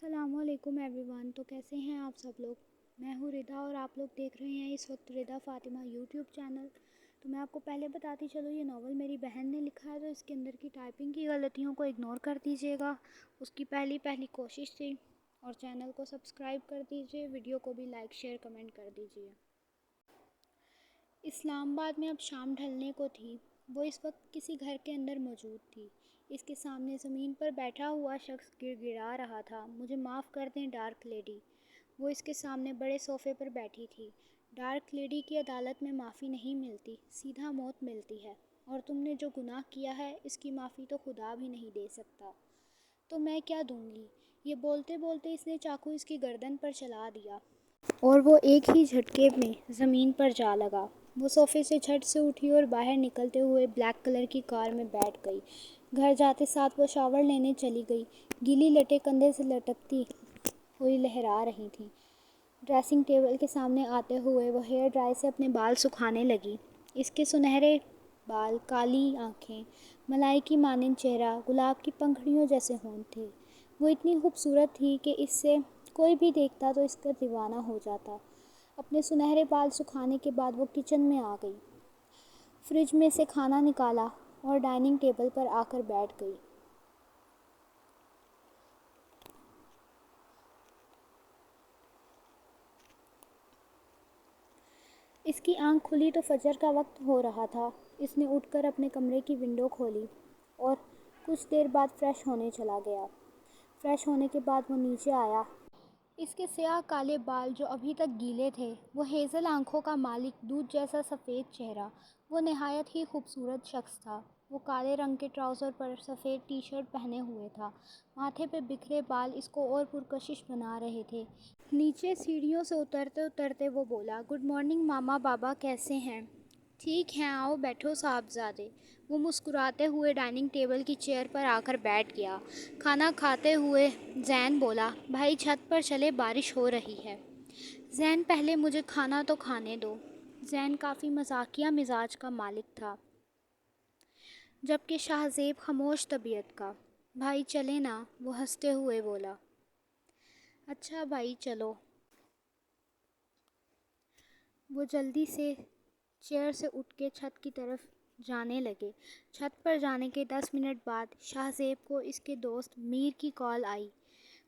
السلام علیکم every one. تو کیسے ہیں آپ سب لوگ؟ میں ہوں ردا اور آپ لوگ دیکھ رہے ہیں اس وقت ردا فاطمہ یوٹیوب چینل. تو میں آپ کو پہلے بتاتی چلوں، یہ ناول میری بہن نے لکھا ہے، تو اس کے اندر کی ٹائپنگ کی غلطیوں کو اگنور کر دیجیے گا. اس کی پہلی کوشش تھی. اور چینل کو سبسکرائب کر دیجیے، ویڈیو کو بھی لائک شیئر کمنٹ کر دیجیے. اسلام آباد میں اب شام ڈھلنے کو تھی. وہ اس وقت کسی گھر کے اندر موجود تھی. اس کے سامنے زمین پر بیٹھا ہوا شخص گر گڑا رہا تھا. مجھے معاف کر دیں ڈارک لیڈی. وہ اس کے سامنے بڑے صوفے پر بیٹھی تھی. ڈارک لیڈی کی عدالت میں معافی نہیں ملتی، سیدھا موت ملتی ہے. اور تم نے جو گناہ کیا ہے اس کی معافی تو خدا بھی نہیں دے سکتا. تو میں کیا دوں گی؟ یہ بولتے بولتے اس نے چاقو اس کی گردن پر چلا دیا اور وہ ایک ہی جھٹکے میں زمین پر جا لگا. وہ صوفے سے جھٹ سے اٹھی اور باہر نکلتے ہوئے بلیک کلر کی کار میں بیٹھ گئی. گھر جاتے ساتھ وہ شاور لینے چلی گئی. گیلی لٹیں کندھے سے لٹکتی ہوئی لہرا رہی تھیں. ڈریسنگ ٹیبل کے سامنے آتے ہوئے وہ ہیئر ڈرائی سے اپنے بال سکھانے لگی. اس کے سنہرے بال، کالی آنکھیں، ملائی کی مانند چہرہ، گلاب کی پنکھڑیوں جیسے ہونٹ تھے. وہ اتنی خوبصورت تھی کہ اس سے کوئی بھی دیکھتا تو اس کا دیوانہ ہو جاتا. اپنے سنہرے بال سکھانے کے بعد وہ کچن میں آ گئی. فریج میں سے کھانا نکالا اور ڈائننگ ٹیبل پر آ کر بیٹھ گئی. اس کی آنکھ کھلی تو فجر کا وقت ہو رہا تھا. اس نے اٹھ کر اپنے کمرے کی ونڈو کھولی اور کچھ دیر بعد فریش ہونے چلا گیا. فریش ہونے کے بعد وہ نیچے آیا. اس کے سیاہ کالے بال جو ابھی تک گیلے تھے، وہ ہیزل آنکھوں کا مالک، دودھ جیسا سفید چہرہ. وہ نہایت ہی خوبصورت شخص تھا. وہ کالے رنگ کے ٹراؤزر پر سفید ٹی شرٹ پہنے ہوئے تھا. ماتھے پہ بکھرے بال اس کو اور پرکشش بنا رہے تھے. نیچے سیڑھیوں سے اترتے اترتے وہ بولا، گڈ مارننگ ماما بابا، کیسے ہیں؟ ٹھیک ہیں، آؤ بیٹھو صاحبزادے. وہ مسکراتے ہوئے ڈائننگ ٹیبل کی چیئر پر آ کر بیٹھ گیا. کھانا کھاتے ہوئے زین بولا، بھائی چھت پر چلے، بارش ہو رہی ہے. زین، پہلے مجھے کھانا تو کھانے دو. زین کافی مزاحیہ مزاج کا مالک تھا، جبکہ شاہ زیب خاموش طبیعت کا. بھائی چلیں نا، وہ ہنستے ہوئے بولا. اچھا بھائی چلو. وہ جلدی سے چیئر سے اٹھ کے چھت کی طرف جانے لگے. چھت پر جانے کے 10 منٹ بعد شاہ زیب کو اس کے دوست میر کی کال آئی.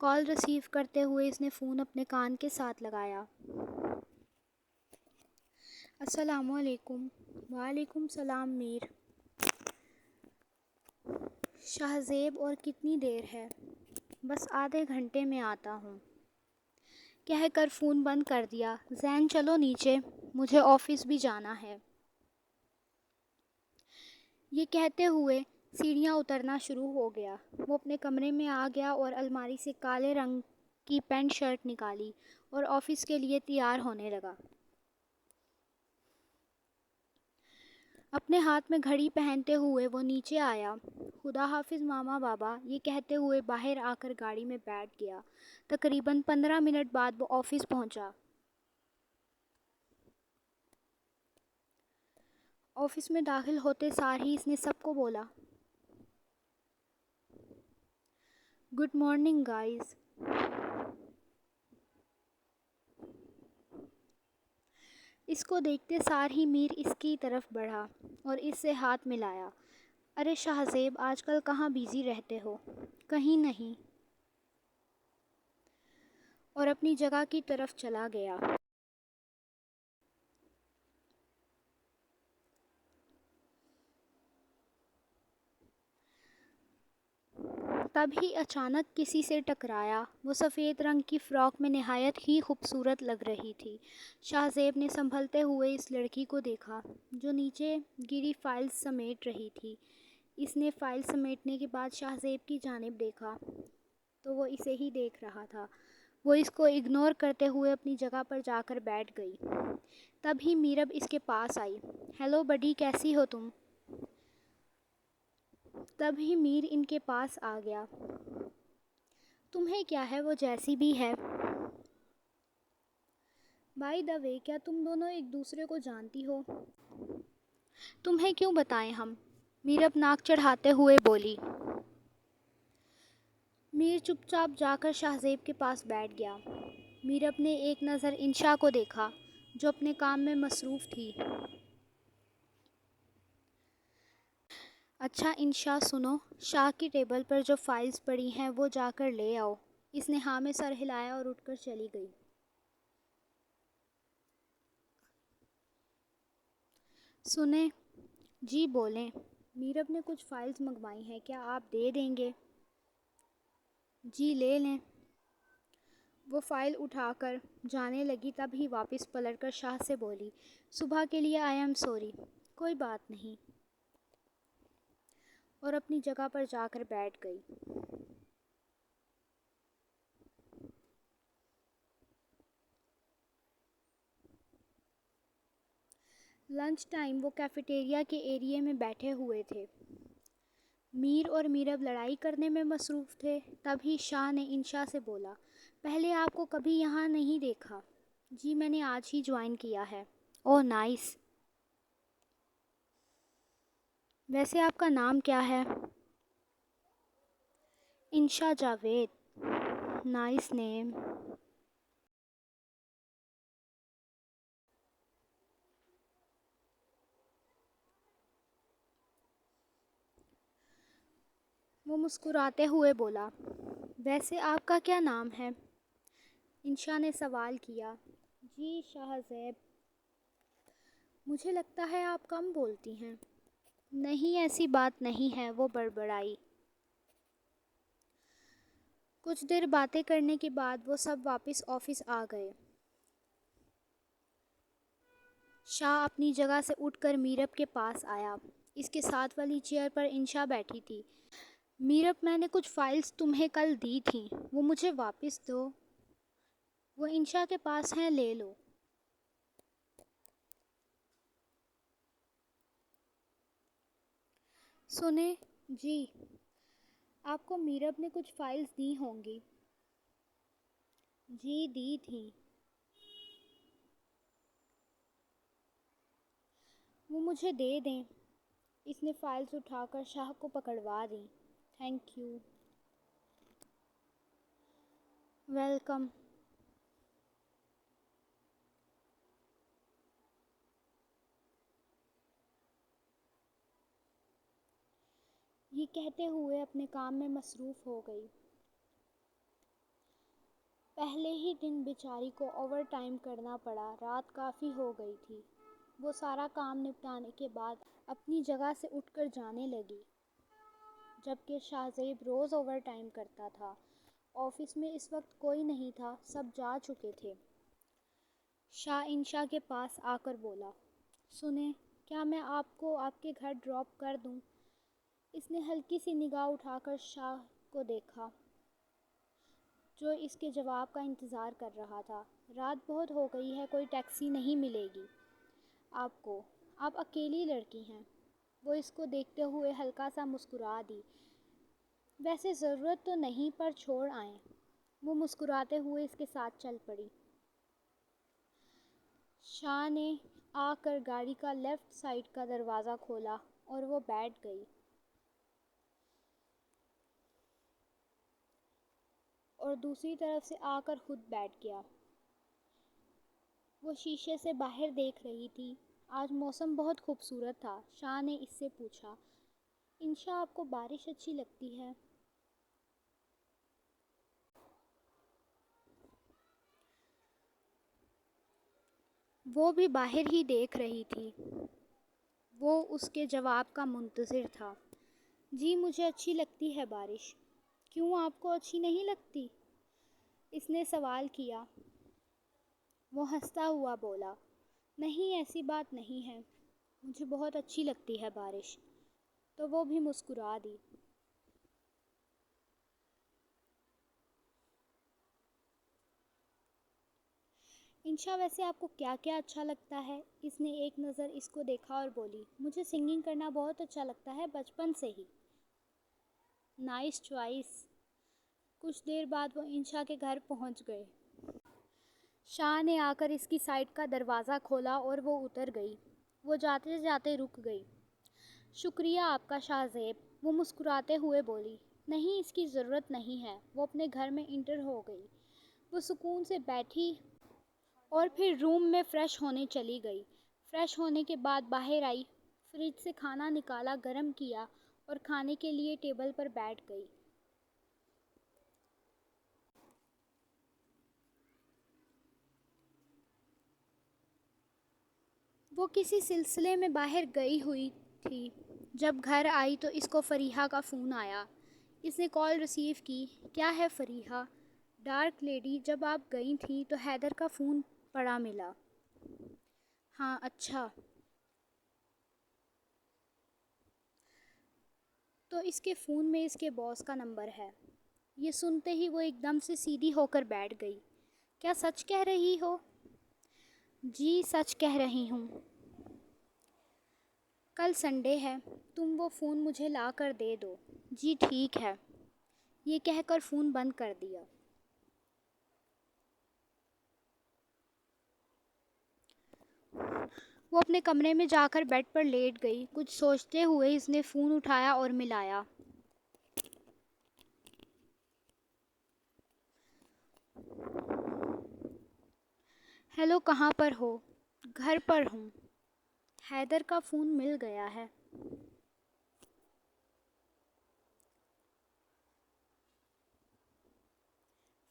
کال ریسیو کرتے ہوئے اس نے فون اپنے کان کے ساتھ لگایا. السلام علیکم. وعلیکم السلام میر. شاہ زیب، اور کتنی دیر ہے؟ بس آدھے گھنٹے میں آتا ہوں، کہہ کر فون بند کر دیا. زین چلو نیچے، مجھے آفس بھی جانا ہے. یہ کہتے ہوئے سیڑھیاں اترنا شروع ہو گیا. وہ اپنے کمرے میں آ گیا اور الماری سے کالے رنگ کی پینٹ شرٹ نکالی اور آفس کے لیے تیار ہونے لگا. اپنے ہاتھ میں گھڑی پہنتے ہوئے وہ نیچے آیا. خدا حافظ ماما بابا، یہ کہتے ہوئے باہر آ کر گاڑی میں بیٹھ گیا. تقریباً 15 منٹ بعد وہ آفس پہنچا. آفس میں داخل ہوتے سار ہی اس نے سب کو بولا، گڈ مارننگ گائز. اس کو دیکھتے سار ہی میر اس کی طرف بڑھا اور اس سے ہاتھ ملایا. ارے شاہ زیب، آج کل کہاں بیزی رہتے ہو؟ کہیں نہیں. اور اپنی جگہ کی طرف چلا گیا. تب ہی اچانک کسی سے ٹکرایا. وہ سفید رنگ کی فراک میں نہایت ہی خوبصورت لگ رہی تھی. شاہ زیب نے سنبھلتے ہوئے اس لڑکی کو دیکھا جو نیچے گری فائلز سمیٹ رہی تھی. اس نے فائل سمیٹنے کے بعد شاہ زیب کی جانب دیکھا تو وہ اسے ہی دیکھ رہا تھا. وہ اس کو اگنور کرتے ہوئے اپنی جگہ پر جا کر بیٹھ گئی. تب ہی میرب اس کے پاس آئی. ہیلو بڈی، کیسی ہو تم؟ تب ہی میر ان کے پاس آ گیا. تمہیں کیا ہے، وہ جیسی بھی ہے. بائی دا وے، کیا تم دونوں ایک دوسرے کو جانتی ہو؟ تمہیں کیوں بتائیں ہم؟ میرب ناک چڑھاتے ہوئے بولی. میر چپ چاپ جا کر شاہزیب کے پاس بیٹھ گیا۔ میرب نے ایک نظر انشا کو دیکھا جو اپنے کام میں مصروف تھی۔ اچھا انشا سنو، شاہ کی ٹیبل پر جو فائلز پڑی ہیں وہ جا کر لے آؤ۔ اس نے ہاں میں سر ہلایا اور اٹھ کر چلی گئی۔ سنیں؟ جی بولیں۔ میرب نے کچھ فائلز منگوائی ہیں، کیا آپ دے دیں گے؟ جی لے لیں۔ وہ فائل اٹھا کر جانے لگی تب ہی واپس پلٹ کر شاہ سے بولی، صبح کے لیے آئی ایم سوری۔ کوئی بات نہیں۔ اور اپنی جگہ پر جا کر بیٹھ گئی۔ لنچ ٹائم وہ کیفیٹیریا کے ایریے میں بیٹھے ہوئے تھے۔ میر اور میرب لڑائی کرنے میں مصروف تھے، تبھی شاہ نے انشا سے بولا، پہلے آپ کو کبھی یہاں نہیں دیکھا۔ جی میں نے آج ہی جوائن کیا ہے۔ اوہ نائس۔ ویسے آپ کا نام کیا ہے؟ انشا جاوید۔ نائس نیم۔ وہ مسکراتے ہوئے بولا، ویسے آپ کا کیا نام ہے؟ انشا نے سوال کیا۔ جی شاہزیب۔ مجھے لگتا ہے آپ کم بولتی ہیں۔ نہیں ایسی بات نہیں ہے، وہ بڑبڑائی۔ کچھ دیر باتیں کرنے کے بعد وہ سب واپس آفس آ گئے۔ شاہ اپنی جگہ سے اٹھ کر میرب کے پاس آیا۔ اس کے ساتھ والی چیئر پر انشا بیٹھی تھی۔ میرب میں نے کچھ فائلز تمہیں کل دی تھیں، وہ مجھے واپس دو۔ وہ انشا کے پاس ہیں، لے لو۔ سنیں؟ جی۔ آپ کو میرب نے کچھ فائلز دی ہوں گی۔ جی دی تھیں۔ وہ مجھے دے دیں۔ اس نے فائلز اٹھا کر شاہ کو پکڑوا دیں۔ Thank you. ویلکم۔ یہ کہتے ہوئے اپنے کام میں مصروف ہو گئی۔ پہلے ہی دن بیچاری کو اوور ٹائم کرنا پڑا، رات کافی ہو گئی تھی۔ وہ سارا کام نپٹانے کے بعد اپنی جگہ سے اٹھ کر جانے لگی، جبکہ شاہزیب روز اوور ٹائم کرتا تھا۔ آفس میں اس وقت کوئی نہیں تھا، سب جا چکے تھے۔ شاہ انشا کے پاس آ کر بولا، سنیں، کیا میں آپ کو آپ کے گھر ڈراپ کر دوں؟ اس نے ہلکی سی نگاہ اٹھا کر شاہ کو دیکھا، جو اس کے جواب کا انتظار کر رہا تھا۔ رات بہت ہو گئی ہے، کوئی ٹیکسی نہیں ملے گی آپ کو، آپ اکیلی لڑکی ہیں۔ وہ اس کو دیکھتے ہوئے ہلکا سا مسکرا دی۔ ویسے ضرورت تو نہیں، پر چھوڑ آئیں۔ وہ مسکراتے ہوئے اس کے ساتھ چل پڑی۔ شاہ نے آ کر گاڑی کا لیفٹ سائیڈ کا دروازہ کھولا اور وہ بیٹھ گئی، اور دوسری طرف سے آ کر خود بیٹھ گیا۔ وہ شیشے سے باہر دیکھ رہی تھی۔ آج موسم بہت خوبصورت تھا۔ شاہ نے اس سے پوچھا، انشا آپ کو بارش اچھی لگتی ہے؟ وہ بھی باہر ہی دیکھ رہی تھی۔ وہ اس کے جواب کا منتظر تھا۔ جی مجھے اچھی لگتی ہے بارش۔ کیوں آپ کو اچھی نہیں لگتی؟ اس نے سوال کیا۔ وہ ہنستا ہوا بولا، نہیں ایسی بات نہیں ہے، مجھے بہت اچھی لگتی ہے بارش۔ تو وہ بھی مسکرا دی۔ انشا ویسے آپ کو کیا کیا اچھا لگتا ہے؟ اس نے ایک نظر اس کو دیکھا اور بولی، مجھے سنگنگ کرنا بہت اچھا لگتا ہے، بچپن سے ہی۔ Nice choice. کچھ دیر بعد وہ انشا کے گھر پہنچ گئے۔ شاہ نے آ کر اس کی سائڈ کا دروازہ کھولا اور وہ اتر گئی۔ وہ جاتے جاتے رک گئی۔ شکریہ آپ کا شاہزیب، وہ مسکراتے ہوئے بولی، نہیں، اس کی ضرورت نہیں ہے۔ وہ اپنے گھر میں انٹر ہو گئی۔ وہ سکون سے بیٹھی اور پھر روم میں فریش ہونے چلی گئی۔ فریش ہونے کے بعد باہر آئی، فریج سے کھانا نکالا، گرم کیا اور کھانے کے لیے ٹیبل پر بیٹھ گئی۔ وہ کسی سلسلے میں باہر گئی ہوئی تھی۔ جب گھر آئی تو اس کو فریحہ کا فون آیا۔ اس نے کال ریسیو کی۔ کیا ہے فریحہ؟ ڈارک لیڈی، جب آپ گئی تھیں تو حیدر کا فون پڑا ملا۔ ہاں اچھا، تو اس کے فون میں اس کے باس کا نمبر ہے۔ یہ سنتے ہی وہ ایک دم سے سیدھی ہو کر بیٹھ گئی۔ کیا سچ کہہ رہی ہو؟ جی سچ کہہ رہی ہوں۔ کل سنڈے ہے، تم وہ فون مجھے لا کر دے دو۔ جی ٹھیک ہے۔ یہ کہہ کر فون بند کر دیا۔ وہ اپنے کمرے میں جا کر بیڈ پر لیٹ گئی۔ کچھ سوچتے ہوئے اس نے فون اٹھایا اور ملایا۔ ہیلو، کہاں پر ہو؟ گھر پر ہوں۔ حیدر کا فون مل گیا ہے۔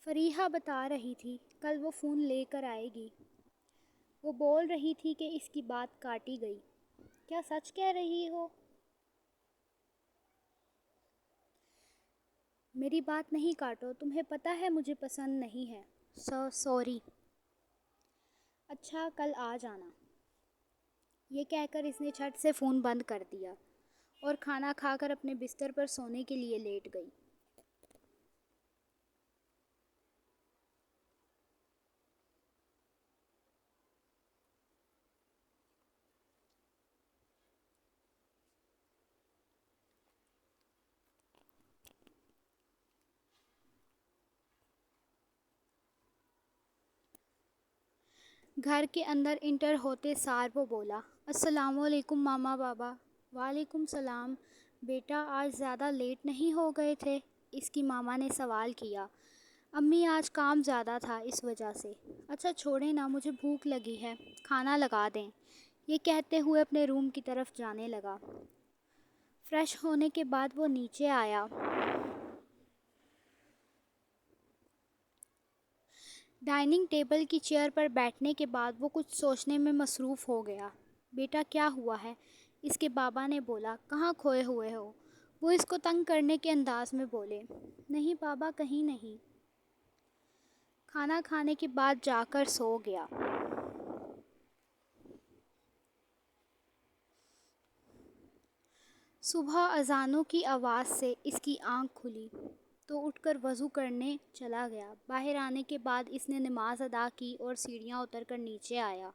فریحہ بتا رہی تھی کل وہ فون لے کر آئے گی۔ وہ بول رہی تھی کہ اس کی بات کاٹی گئی۔ کیا سچ کہہ رہی ہو؟ میری بات نہیں کاٹو، تمہیں پتہ ہے مجھے پسند نہیں ہے۔ سوری۔ اچھا کل آ جانا۔ یہ کہہ کر اس نے جھٹ سے فون بند کر دیا اور کھانا کھا کر اپنے بستر پر سونے کے لیے لیٹ گئی۔ گھر کے اندر انٹر ہوتے سار وہ بولا، السلام علیکم ماما بابا۔ وعلیکم السلام۔ بیٹا آج زیادہ لیٹ نہیں ہو گئے تھے؟ اس کی ماما نے سوال کیا۔ امی آج کام زیادہ تھا اس وجہ سے۔ اچھا چھوڑیں نا، مجھے بھوک لگی ہے، کھانا لگا دیں۔ یہ کہتے ہوئے اپنے روم کی طرف جانے لگا۔ فریش ہونے کے بعد وہ نیچے آیا۔ ڈائننگ ٹیبل کی چیئر پر بیٹھنے کے بعد وہ کچھ سوچنے میں مصروف ہو گیا۔ بیٹا کیا ہوا ہے؟ اس کے بابا نے بولا۔ کہاں کھوئے ہوئے ہو؟ وہ اس کو تنگ کرنے کے انداز میں بولے۔ نہیں بابا، کہیں نہیں۔ کھانا کھانے کے بعد جا کر سو گیا۔ صبح اذانوں کی آواز سے اس کی آنکھ کھلی تو اٹھ کر وضو کرنے چلا گیا۔ باہر آنے کے بعد اس نے نماز ادا کی اور سیڑھیاں اتر کر نیچے آیا۔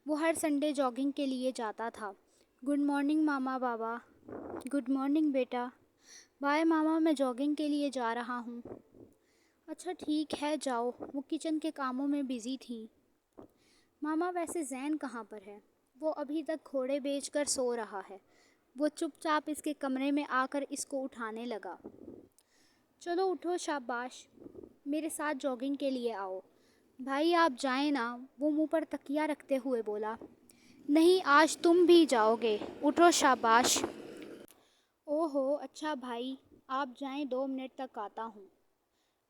وہ ہر سنڈے جاگنگ کے لیے جاتا تھا۔ گڈ مارننگ ماما بابا۔ گڈ مارننگ بیٹا۔ بائے ماما، میں جاگنگ کے لیے جا رہا ہوں۔ اچھا ٹھیک ہے جاؤ۔ وہ کچن کے کاموں میں بزی تھیں۔ ماما ویسے زین کہاں پر ہے؟ وہ ابھی تک گھوڑے بیچ کر سو رہا ہے۔ وہ چپ چاپ اس کے کمرے میں آ کر اس کو اٹھانے لگا۔ چلو اٹھو، شاباش، میرے ساتھ جاگنگ کے لیے آؤ۔ بھائی آپ جائیں نا، وہ منہ پر تکیہ رکھتے ہوئے بولا۔ نہیں آج تم بھی جاؤ گے، اٹھو شاباش۔ اوہو اچھا بھائی، آپ جائیں، 2 منٹ تک آتا ہوں۔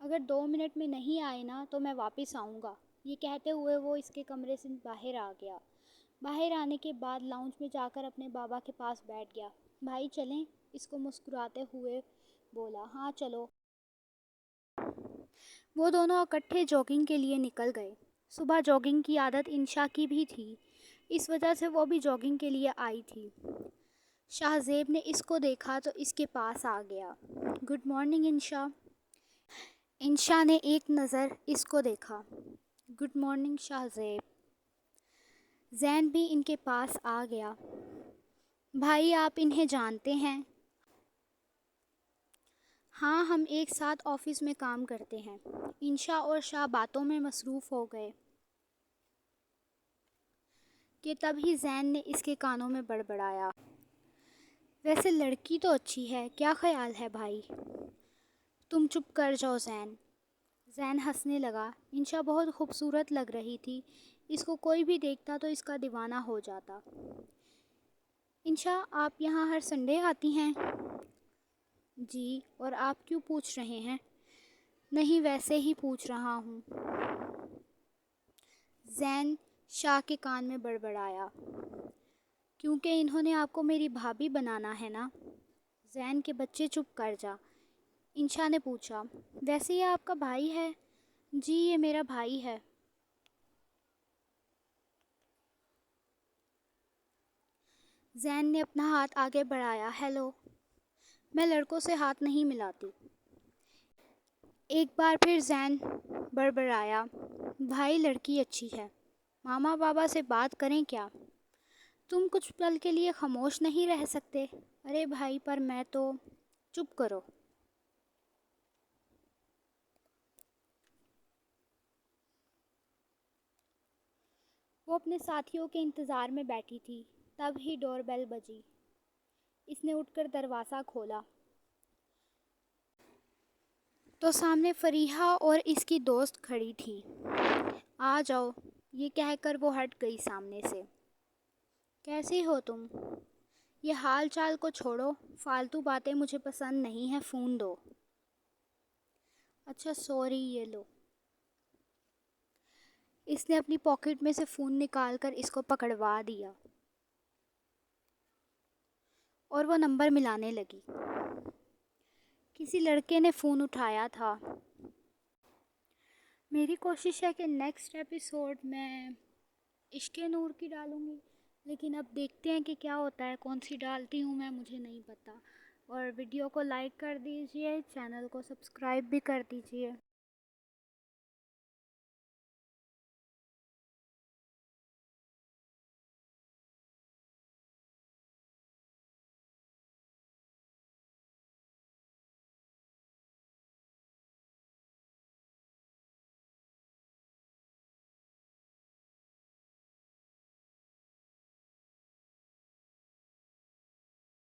اگر 2 منٹ میں نہیں آئے نا تو میں واپس آؤں گا۔ یہ کہتے ہوئے وہ اس کے کمرے سے باہر آ گیا۔ باہر آنے کے بعد لاؤنج میں جا کر اپنے بابا کے پاس بیٹھ گیا۔ بھائی چلیں؟ اس کو مسکراتے ہوئے بولا۔ ہاں چلو۔ وہ دونوں اکٹھے جاگنگ کے لیے نکل گئے۔ صبح جاگنگ کی عادت انشا کی بھی تھی، اس وجہ سے وہ بھی جاگنگ کے لیے آئی تھی۔ شاہ زیب نے اس کو دیکھا تو اس کے پاس آ گیا۔ گڈ مارننگ انشا۔ انشا نے ایک نظر اس کو دیکھا۔ گڈ مارننگ شاہ زیب۔ زین بھی ان کے پاس آ گیا۔ بھائی آپ انہیں جانتے ہیں؟ ہاں ہم ایک ساتھ آفس میں کام کرتے ہیں۔ انشا اور شاہ باتوں میں مصروف ہو گئے کہ تبھی زین نے اس کے کانوں میں بڑبڑایا۔ ویسے لڑکی تو اچھی ہے، کیا خیال ہے بھائی؟ تم چپ کر جاؤ زین۔ زین ہنسنے لگا۔ انشا بہت خوبصورت لگ رہی تھی، اس کو کوئی بھی دیکھتا تو اس کا دیوانہ ہو جاتا۔ انشا، آپ یہاں ہر سنڈے آتی ہیں؟ جی، اور آپ کیوں پوچھ رہے ہیں؟ نہیں، ویسے ہی پوچھ رہا ہوں۔ زین شاہ کے کان میں بڑبڑایا۔ کیونکہ انہوں نے آپ کو میری بھابھی بنانا ہے نا؟ زین کے بچے چپ کر جا۔ انشا نے پوچھا، ویسے یہ آپ کا بھائی ہے؟ جی، یہ میرا بھائی ہے۔ زین نے اپنا ہاتھ آگے بڑھایا۔ ہیلو، میں لڑکوں سے ہاتھ نہیں ملاتی۔ ایک بار پھر زین بڑبڑایا، بھائی لڑکی اچھی ہے، ماما بابا سے بات کریں کیا؟ تم کچھ پل کے لیے خاموش نہیں رہ سکتے؟ ارے بھائی، پر میں تو… چپ کرو۔ وہ اپنے ساتھیوں کے انتظار میں بیٹھی تھی، تب ہی ڈور بیل بجی۔ اس نے اٹھ کر دروازہ کھولا تو سامنے فریحہ اور اس کی دوست کھڑی تھی۔ آ جاؤ، یہ کہہ کر وہ ہٹ گئی سامنے سے۔ کیسی ہو تم؟ یہ حال چال کو چھوڑو، فالتو باتیں مجھے پسند نہیں ہیں، فون دو۔ اچھا سوری، یہ لو۔ اس نے اپنی پاکٹ میں سے فون نکال کر اس کو پکڑوا دیا اور وہ نمبر ملانے لگی۔ کسی لڑکے نے فون اٹھایا تھا۔ میری کوشش ہے کہ نیکسٹ ایپیسوڈ میں عشق نور کی ڈالوں گی، لیکن اب دیکھتے ہیں کہ کیا ہوتا ہے، کون سی ڈالتی ہوں میں، مجھے نہیں پتہ۔ اور ویڈیو کو لائک کر دیجئے، چینل کو سبسکرائب بھی کر دیجئے۔